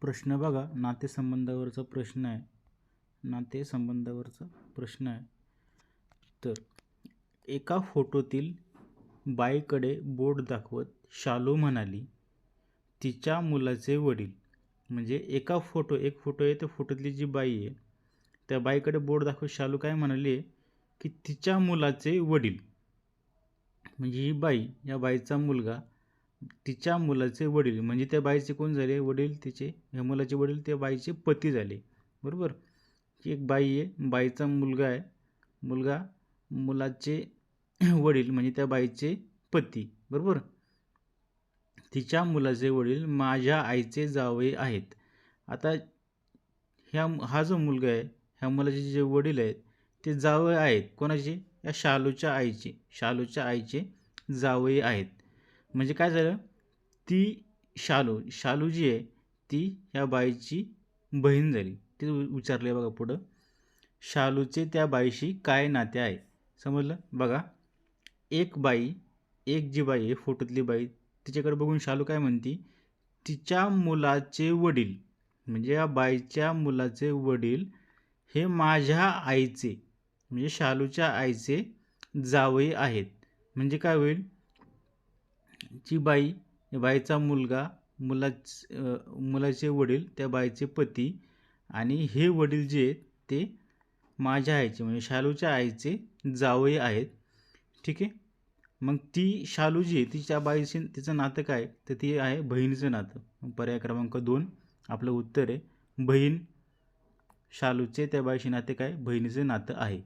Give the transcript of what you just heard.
प्रश्न बघा, नातेसंबंधावरचा प्रश्न आहे. नातेसंबंधावरचा प्रश्न आहे. तर एका फोटोतील बाईकडे बोट दाखवत शालू म्हणाली, तिच्या मुलाचे वडील. म्हणजे एक फोटो आहे, त्या फोटोतली जी बाई आहे त्या बाईकडे बोट दाखवत शालू काय म्हणाली की तिच्या मुलाचे वडील. म्हणजे ही बाई, या बाईचा मुलगा, तिच्या मुलाचे वडील म्हणजे त्या बाईचे कोण झाले? वडील. तिचे ह्या मुलाचे वडील त्या बाईचे पती झाले. बरोबर. ही एक बाई आहे, बाईचा मुलगा आहे, मुलाचे वडील म्हणजे त्या बाईचे पती. बरोबर. तिच्या मुलाचे वडील माझ्या आईचे जावई आहेत. आता हा जो मुलगा आहे, ह्या मुलाचे जे वडील आहेत ते जावई आहेत. कोणाचे? या शालूच्या आईचे जावई आहेत. म्हणजे काय झालं? ती शालू जी आहे ती या बाईची बहीण झाली. ते विचारले बघा पुढं, शालूचे त्या बाईशी काय नाते आहे? समजलं? बघा, एक जी बाई आहे फोटोतली बाई, तिच्याकडे बघून शालू काय म्हणती? तिच्या मुलाचे वडील म्हणजे या बाईच्या मुलाचे वडील हे माझ्या आईचे म्हणजे शालूच्या आईचे जावई आहेत. म्हणजे काय होईल? जी बाई, बाईचा मुलगा, मुलाचे वडील त्या बाईचे पती आणि हे वडील जे आहेत ते माझ्या आईचे म्हणजे शालूच्या आईचे जावई आहेत. ठीक आहे. मग ती शालू जी आहे तिच्या बाईशी तिचं नातं काय? तर ती आहे बहिणीचं नातं. पर्याय क्रमांक 2 आपलं उत्तर आहे. बहीण, शालूचे त्या बाईशी नाते काय? बहिणीचं नातं आहे.